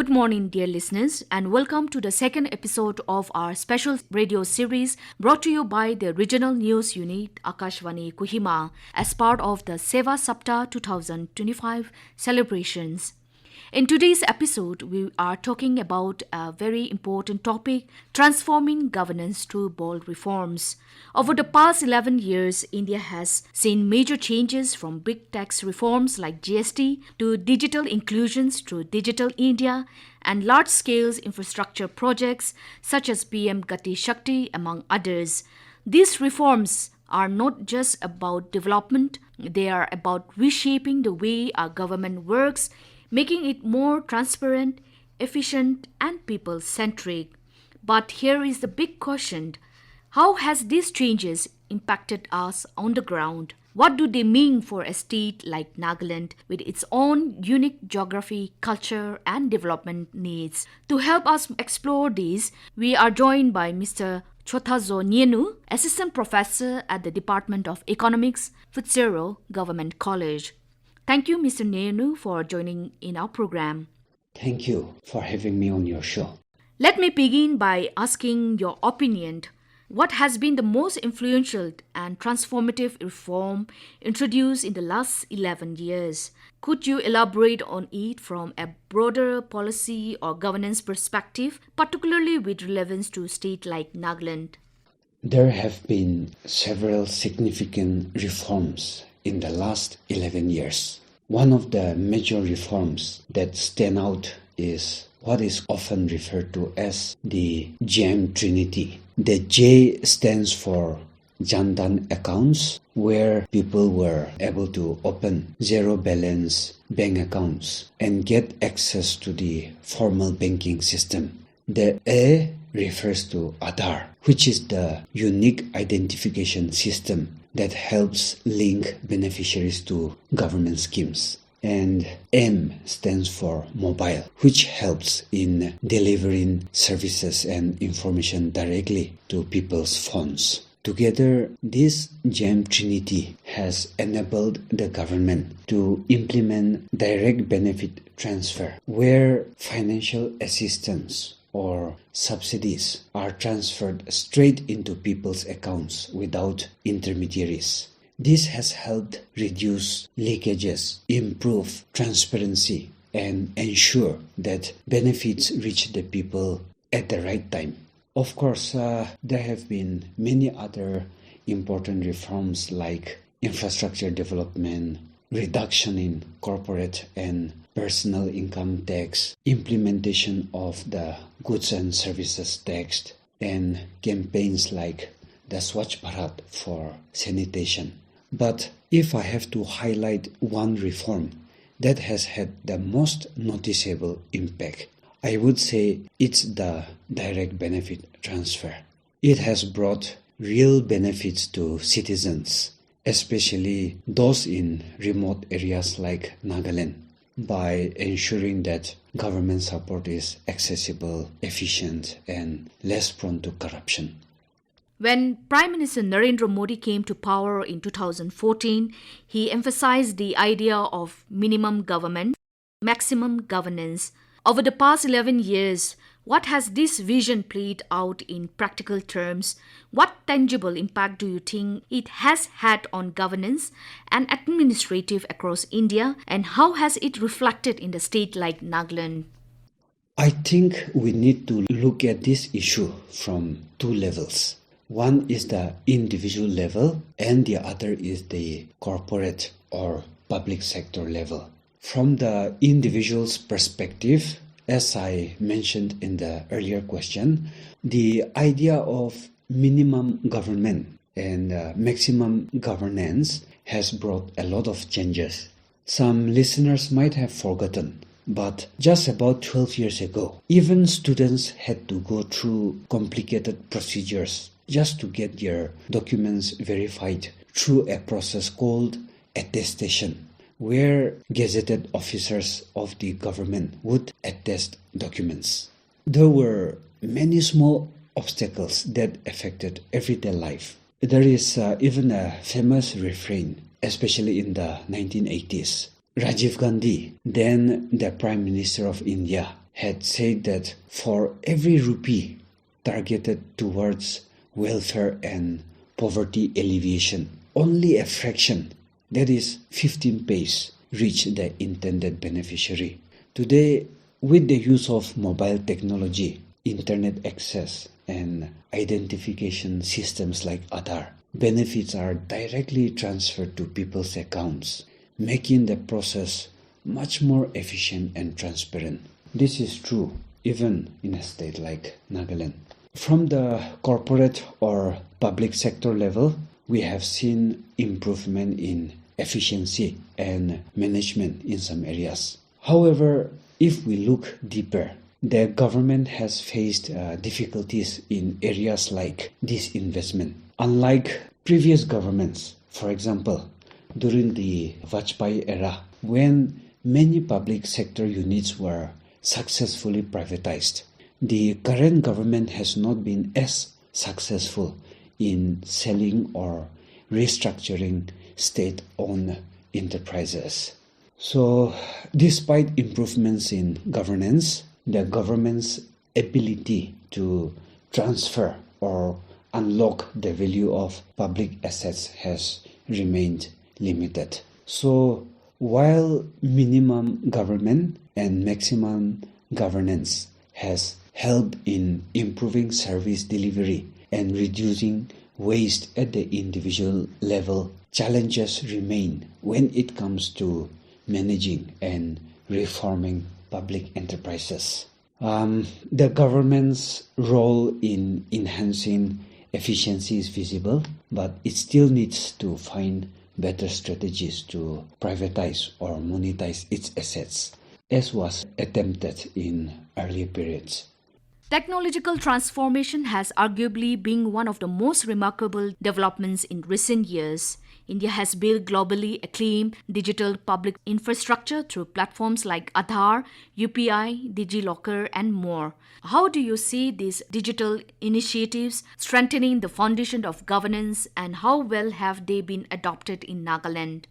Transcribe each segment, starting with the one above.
Good morning, dear listeners, and welcome to the second episode of our special radio series brought to you by the regional news unit Akashvani, Kohima as part of the Seva Saptah 2025 celebrations. In today's episode, we are talking about a very important topic, transforming governance through bold reforms. Over the past 11 years, India has seen major changes from big tax reforms like GST to digital inclusions through Digital India and large-scale infrastructure projects such as PM Gati Shakti, among others. These reforms are not just about development, they are about reshaping the way our government works, making it more transparent, efficient, and people-centric. But here is the big question. How has these changes impacted us on the ground? What do they mean for a state like Nagaland with its own unique geography, culture, and development needs? To help us explore these, we are joined by Mr. Chothazo Nienu, Assistant Professor at the Department of Economics, Pfutsero Government College. Thank you, Mr. Nienu, for joining in our program. Thank you for having me on your show. Let me begin by asking your opinion. What has been the most influential and transformative reform introduced in the last 11 years? Could you elaborate on it from a broader policy or governance perspective, particularly with relevance to a state like Nagaland? There have been several significant reforms in the last 11 years. One of the major reforms that stand out is what is often referred to as the GEM trinity. The J stands for Jandan accounts, where people were able to open zero balance bank accounts and get access to the formal banking system. The A refers to Aadhaar, which is the unique identification system that helps link beneficiaries to government schemes. And M stands for mobile, which helps in delivering services and information directly to people's phones. Together, this GEM trinity has enabled the government to implement direct benefit transfer, where financial assistance or subsidies are transferred straight into people's accounts without intermediaries. This has helped reduce leakages, improve transparency, and ensure that benefits reach the people at the right time. Of course, there have been many other important reforms like infrastructure development, reduction in corporate and personal income tax, implementation of the goods and services tax, and campaigns like the Swachh Bharat for sanitation. But if I have to highlight one reform that has had the most noticeable impact, I would say it's the direct benefit transfer. It has brought real benefits to citizens, especially those in remote areas like Nagaland, by ensuring that government support is accessible, efficient, and less prone to corruption. When Prime Minister Narendra Modi came to power in 2014, he emphasized the idea of minimum government, maximum governance. Over the past 11 years, what has this vision played out in practical terms? What tangible impact do you think it has had on governance and administrative across India, and how has it reflected in a state like Nagaland? I think we need to look at this issue from two levels. One is the individual level and the other is the corporate or public sector level. From the individual's perspective, as I mentioned in the earlier question, the idea of minimum government and maximum governance has brought a lot of changes. Some listeners might have forgotten, but just about 12 years ago, even students had to go through complicated procedures just to get their documents verified through a process called attestation, where gazetted officers of the government would attest documents. There were many small obstacles that affected everyday life. There is even a famous refrain, especially in the 1980s. Rajiv Gandhi, then the Prime Minister of India, had said that for every rupee targeted towards welfare and poverty alleviation, only a fraction, that is 15 paise, reach the intended beneficiary. Today, with the use of mobile technology, internet access, and identification systems like Aadhaar, benefits are directly transferred to people's accounts, making the process much more efficient and transparent. This is true even in a state like Nagaland. From the corporate or public sector level, we have seen improvement in efficiency and management in some areas. However, if we look deeper, the government has faced difficulties in areas like disinvestment. Unlike previous governments, for example, during the Vajpayee era, when many public sector units were successfully privatized, the current government has not been as successful in selling or restructuring state-owned enterprises. So, despite improvements in governance, the government's ability to transfer or unlock the value of public assets has remained limited. So, while minimum government and maximum governance has helped in improving service delivery and reducing waste at the individual level, challenges remain when it comes to managing and reforming public enterprises. The government's role in enhancing efficiency is visible, but it still needs to find better strategies to privatize or monetize its assets, as was attempted in earlier periods. Technological transformation has arguably been one of the most remarkable developments in recent years. India has built globally acclaimed digital public infrastructure through platforms like Aadhaar, UPI, DigiLocker, and more. How do you see these digital initiatives strengthening the foundation of governance, and how well have they been adopted in Nagaland?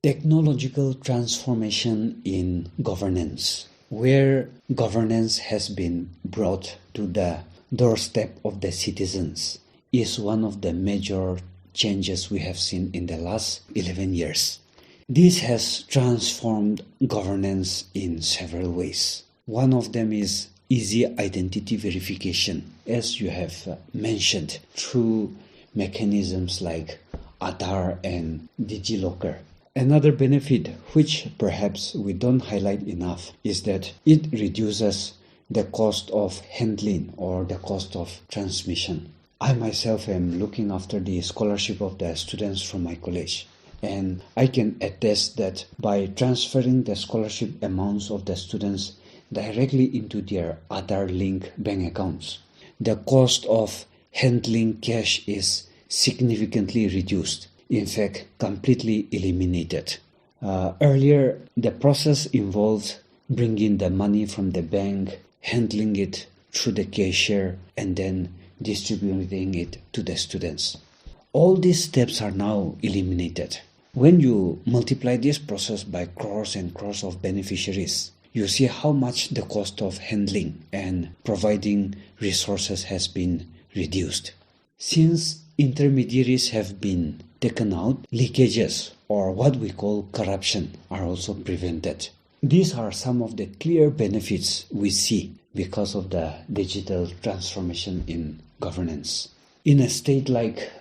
Technological transformation in governance, where governance has been brought to the doorstep of the citizens, is one of the major changes we have seen in the last 11 years. This has transformed governance in several ways. One of them is easy identity verification, as you have mentioned, through mechanisms like Aadhaar and DigiLocker. Another benefit, which perhaps we don't highlight enough, is that it reduces the cost of handling or the cost of transmission. I myself am looking after the scholarship of the students from my college, and I can attest that by transferring the scholarship amounts of the students directly into their Aadhaar link bank accounts, the cost of handling cash is significantly reduced, in fact completely eliminated. Earlier, the process involved bringing the money from the bank, handling it through the cashier, and then distributing it to the students. All these steps are now eliminated. When you multiply this process by crores and crores of beneficiaries, you see how much the cost of handling and providing resources has been reduced. Since intermediaries have been taken out, leakages, or what we call corruption, are also prevented. These are some of the clear benefits we see because of the digital transformation in governance. In a state like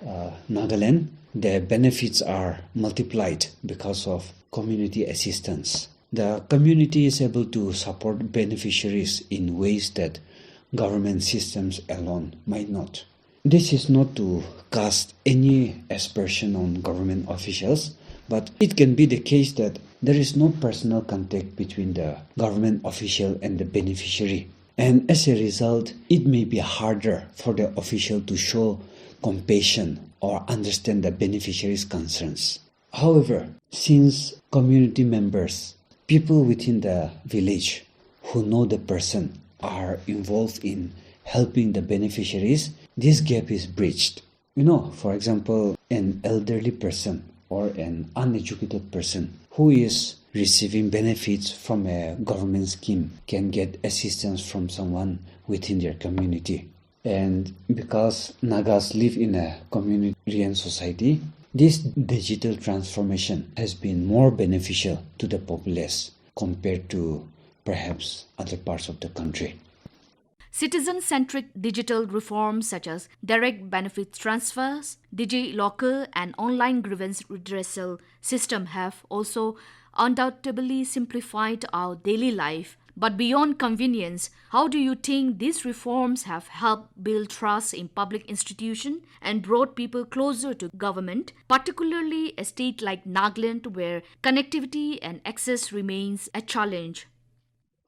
Nagaland, the benefits are multiplied because of community assistance. The community is able to support beneficiaries in ways that government systems alone might not. This is not to cast any aspersion on government officials, but it can be the case that there is no personal contact between the government official and the beneficiary. And as a result, it may be harder for the official to show compassion or understand the beneficiary's concerns. However, since community members, people within the village who know the person, are involved in helping the beneficiaries, this gap is bridged. For example, an elderly person or an uneducated person who is receiving benefits from a government scheme can get assistance from someone within their community. And because Nagas live in a communitarian society, this digital transformation has been more beneficial to the populace compared to perhaps other parts of the country. Citizen-centric digital reforms such as direct benefit transfers, DigiLocker, and online grievance redressal system have also undoubtedly simplified our daily life. But beyond convenience, how do you think these reforms have helped build trust in public institutions and brought people closer to government, particularly a state like Nagaland where connectivity and access remains a challenge?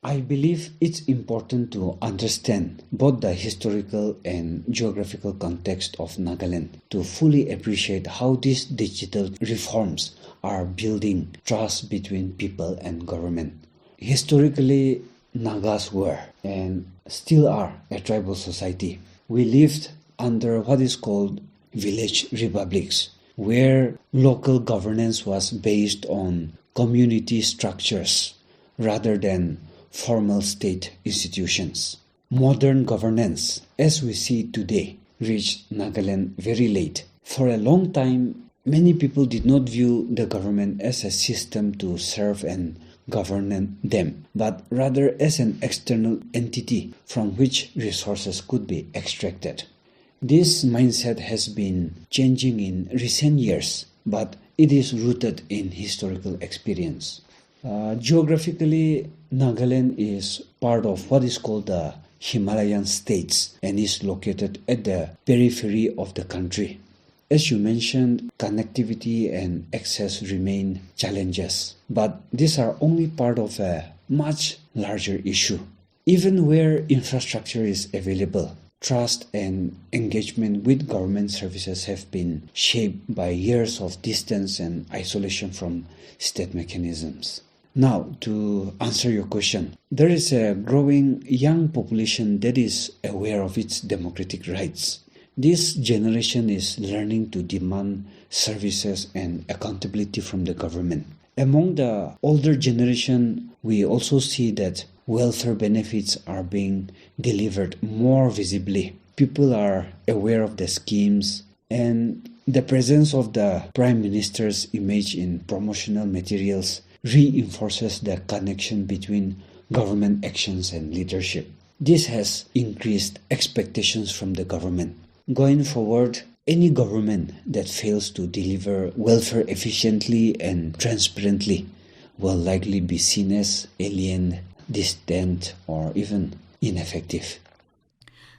I believe it's important to understand both the historical and geographical context of Nagaland to fully appreciate how these digital reforms are building trust between people and government. Historically, Nagas were and still are a tribal society. We lived under what is called village republics, where local governance was based on community structures rather than formal state institutions. Modern governance, as we see today, reached Nagaland very late. For a long time, many people did not view the government as a system to serve and govern them, but rather as an external entity from which resources could be extracted. This mindset has been changing in recent years, but it is rooted in historical experience. Geographically, Nagaland is part of what is called the Himalayan states and is located at the periphery of the country. As you mentioned, connectivity and access remain challenges, but these are only part of a much larger issue. Even where infrastructure is available, trust and engagement with government services have been shaped by years of distance and isolation from state mechanisms. Now, to answer your question, there is a growing young population that is aware of its democratic rights. This generation is learning to demand services and accountability from the government. Among the older generation, we also see that welfare benefits are being delivered more visibly. People are aware of the schemes, and the presence of the Prime Minister's image in promotional materials reinforces the connection between government actions and leadership. This has increased expectations from the government. Going forward, any government that fails to deliver welfare efficiently and transparently will likely be seen as alien, distant, or even ineffective.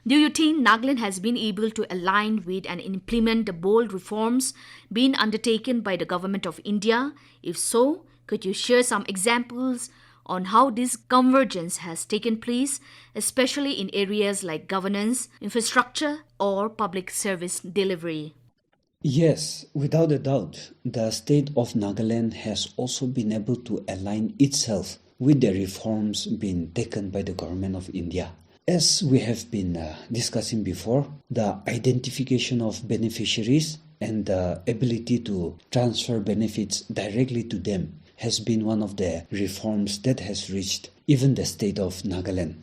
Do you think Nagaland has been able to align with and implement the bold reforms being undertaken by the Government of India? If so, could you share some examples on how this convergence has taken place, especially in areas like governance, infrastructure, or public service delivery? Yes, without a doubt, the state of Nagaland has also been able to align itself with the reforms being taken by the Government of India. As we have been discussing before, the identification of beneficiaries and the ability to transfer benefits directly to them has been one of the reforms that has reached even the state of Nagaland.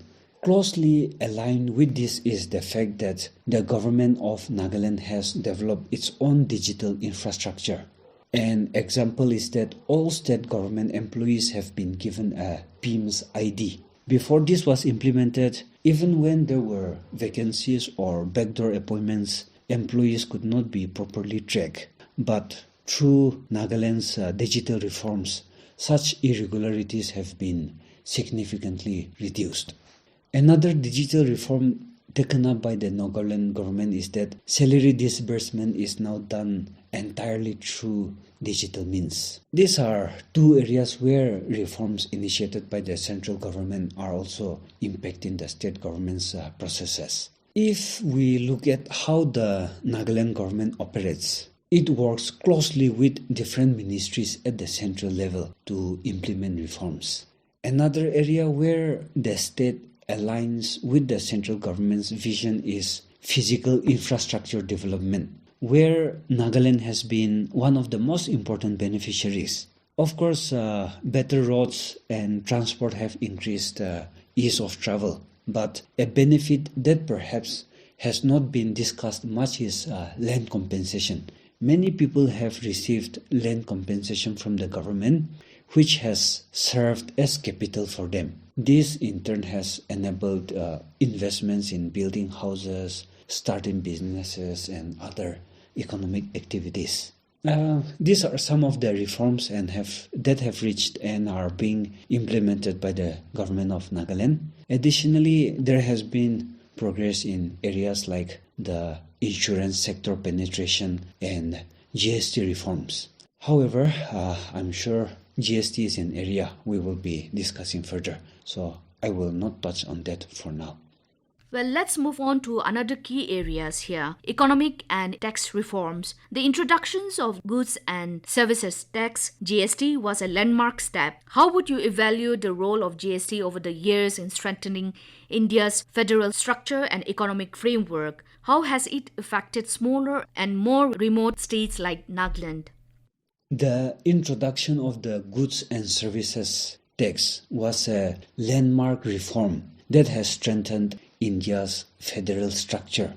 Closely aligned with this is the fact that the government of Nagaland has developed its own digital infrastructure. An example is that all state government employees have been given a PIMS ID. Before this was implemented, even when there were vacancies or backdoor appointments, employees could not be properly tracked. But through Nagaland's digital reforms, such irregularities have been significantly reduced. Another digital reform taken up by the Nagaland government is that salary disbursement is now done entirely through digital means. These are two areas where reforms initiated by the central government are also impacting the state government's processes. If we look at how the Nagaland government operates, it works closely with different ministries at the central level to implement reforms. Another area where the state aligns with the central government's vision is physical infrastructure development. where Nagaland has been one of the most important beneficiaries. Of course, better roads and transport have increased ease of travel, but a benefit that perhaps has not been discussed much is land compensation. Many people have received land compensation from the government, which has served as capital for them. This in turn has enabled investments in building houses, starting businesses, and other economic activities. These are some of the reforms that have reached and are being implemented by the government of Nagaland. Additionally, there has been progress in areas like the insurance sector penetration and GST reforms. However, I'm sure GST is an area we will be discussing further, so I will not touch on that for now. Well, let's move on to another key areas here, economic and tax reforms. The introductions of goods and services tax, GST, was a landmark step. How would you evaluate the role of GST over the years in strengthening India's federal structure and economic framework? How has it affected smaller and more remote states like Nagaland? The introduction of the goods and services tax was a landmark reform that has strengthened India's federal structure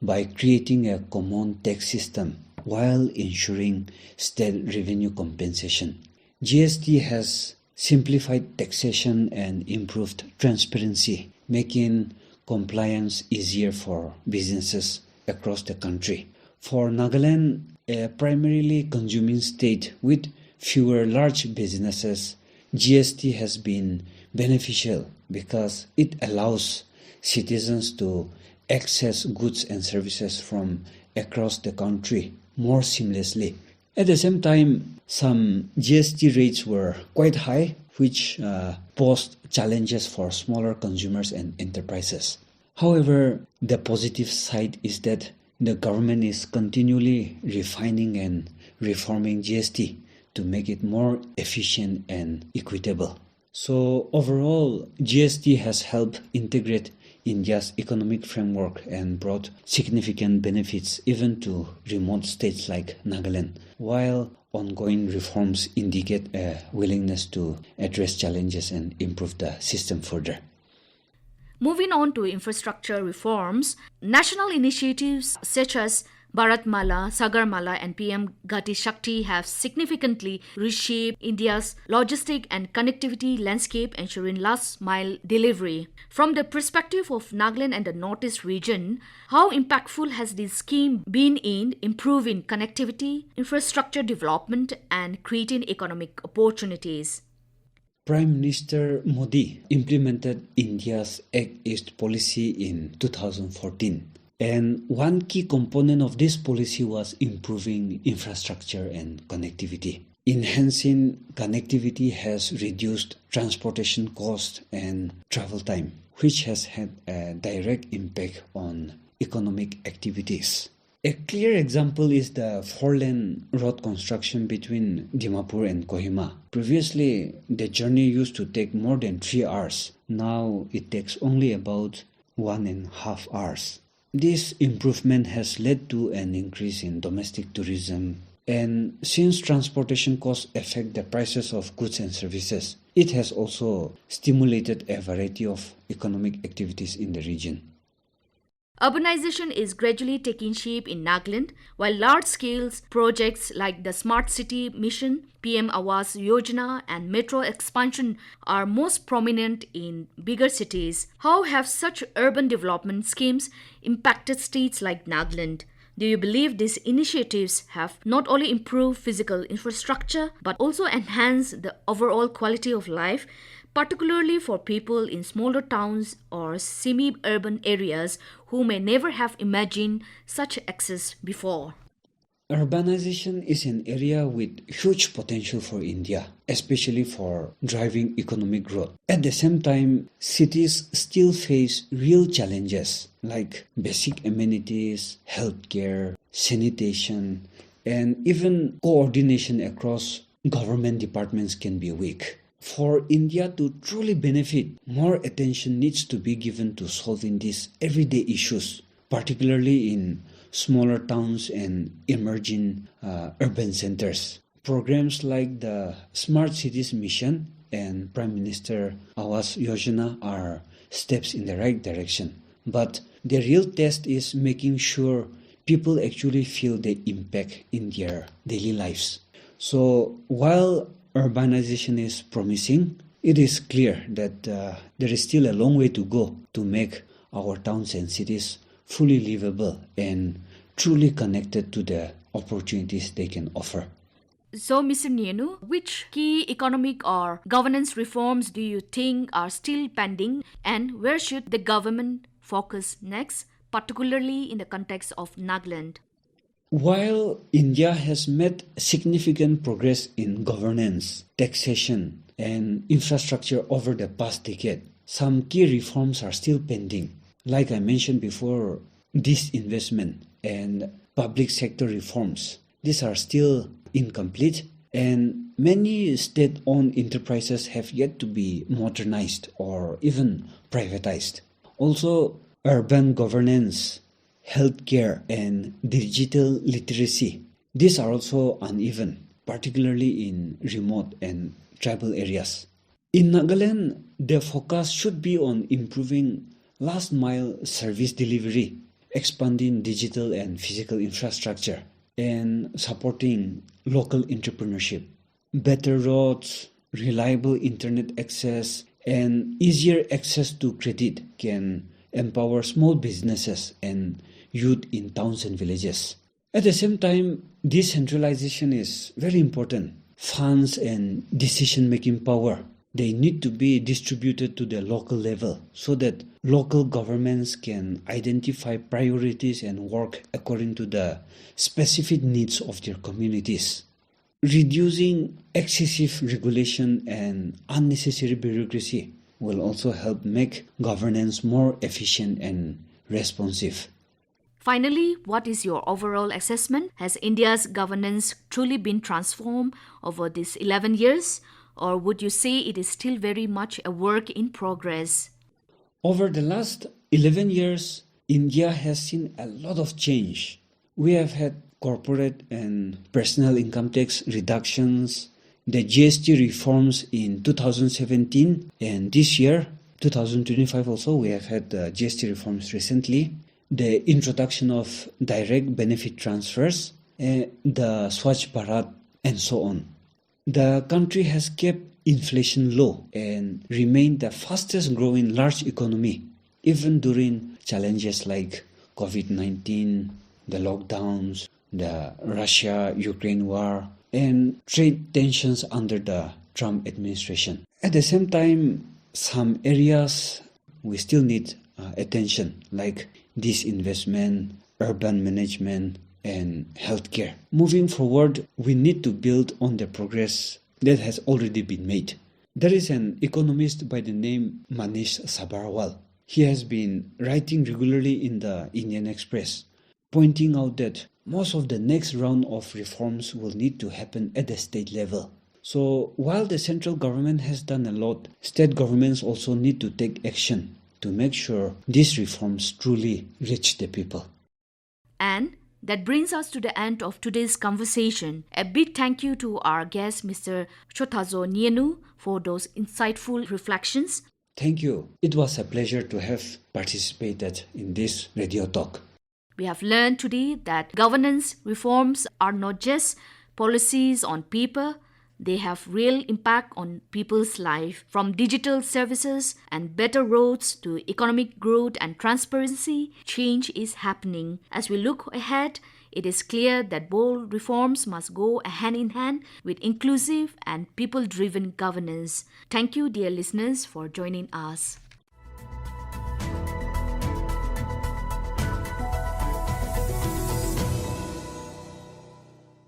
by creating a common tax system while ensuring state revenue compensation. GST has simplified taxation and improved transparency, making compliance easier for businesses across the country. For Nagaland, a primarily consuming state with fewer large businesses, GST has been beneficial because it allows citizens to access goods and services from across the country more seamlessly. At the same time, some GST rates were quite high, which posed challenges for smaller consumers and enterprises. However, the positive side is that the government is continually refining and reforming GST to make it more efficient and equitable. So overall, GST has helped integrate India's economic framework and brought significant benefits even to remote states like Nagaland, while ongoing reforms indicate a willingness to address challenges and improve the system further. Moving on to infrastructure reforms, national initiatives such as Bharatmala, Sagarmala and PM Gati Shakti have significantly reshaped India's logistic and connectivity landscape, ensuring last-mile delivery. From the perspective of Nagaland and the Northeast region, how impactful has this scheme been in improving connectivity, infrastructure development and creating economic opportunities? Prime Minister Modi implemented India's Act East policy in 2014. And one key component of this policy was improving infrastructure and connectivity. Enhancing connectivity has reduced transportation cost and travel time, which has had a direct impact on economic activities. A clear example is the four-lane road construction between Dimapur and Kohima. Previously, the journey used to take more than 3 hours. Now it takes only about 1.5 hours. This improvement has led to an increase in domestic tourism, and since transportation costs affect the prices of goods and services, it has also stimulated a variety of economic activities in the region. Urbanization is gradually taking shape in Nagaland, while large-scale projects like the Smart City Mission, PM Awas Yojana and metro expansion are most prominent in bigger cities. How have such urban development schemes impacted states like Nagaland? Do you believe these initiatives have not only improved physical infrastructure but also enhanced the overall quality of life, particularly for people in smaller towns or semi-urban areas who may never have imagined such access before? Urbanization is an area with huge potential for India, especially for driving economic growth. At the same time, cities still face real challenges like basic amenities, healthcare, sanitation, and even coordination across government departments can be weak. For India to truly benefit, more attention needs to be given to solving these everyday issues, particularly in smaller towns and emerging urban centers. Programs like the Smart Cities Mission and Prime Minister Awas Yojana are steps in the right direction. But the real test is making sure people actually feel the impact in their daily lives. So while urbanization is promising, it is clear that there is still a long way to go to make our towns and cities fully livable and truly connected to the opportunities they can offer. So, Mr. Nienu, which key economic or governance reforms do you think are still pending, and where should the government focus next, particularly in the context of Nagaland? While India has made significant progress in governance, taxation, and infrastructure over the past decade, some key reforms are still pending. Like I mentioned before, disinvestment and public sector reforms. These are still incomplete, and many state-owned enterprises have yet to be modernized or even privatized. Also, urban governance, healthcare, and digital literacy. These are also uneven, particularly in remote and tribal areas. In Nagaland, the focus should be on improving last-mile service delivery, expanding digital and physical infrastructure, and supporting local entrepreneurship. Better roads, reliable internet access, and easier access to credit can empower small businesses and youth in towns and villages. At the same time, decentralization is very important. Funds and decision-making power, they need to be distributed to the local level so that local governments can identify priorities and work according to the specific needs of their communities. Reducing excessive regulation and unnecessary bureaucracy will also help make governance more efficient and responsive. Finally, what is your overall assessment? Has India's governance truly been transformed over these 11 years? Or would you say it is still very much a work in progress? Over the last 11 years, India has seen a lot of change. We have had corporate and personal income tax reductions, the GST reforms in 2017, and this year, 2025 also, we have had the GST reforms recently, the introduction of direct benefit transfers, the Swachh Bharat, and so on. The country has kept inflation low and remained the fastest growing large economy, even during challenges like COVID-19, the lockdowns, the Russia-Ukraine war, and trade tensions under the Trump administration. At the same time, some areas we still need attention, like disinvestment, urban management, and healthcare. Moving forward, we need to build on the progress that has already been made. There is an economist by the name Manish Sabharwal. He has been writing regularly in the Indian Express, pointing out that most of the next round of reforms will need to happen at the state level. So while the central government has done a lot, state governments also need to take action to make sure these reforms truly reach the people. And that brings us to the end of today's conversation. A big thank you to our guest, Mr. Chothazo Nienu, for those insightful reflections. Thank you. It was a pleasure to have participated in this radio talk. We have learned today that governance reforms are not just policies on paper, they have real impact on people's life. From digital services and better roads to economic growth and transparency, change is happening. As we look ahead, it is clear that bold reforms must go hand in hand with inclusive and people-driven governance. Thank you, dear listeners, for joining us.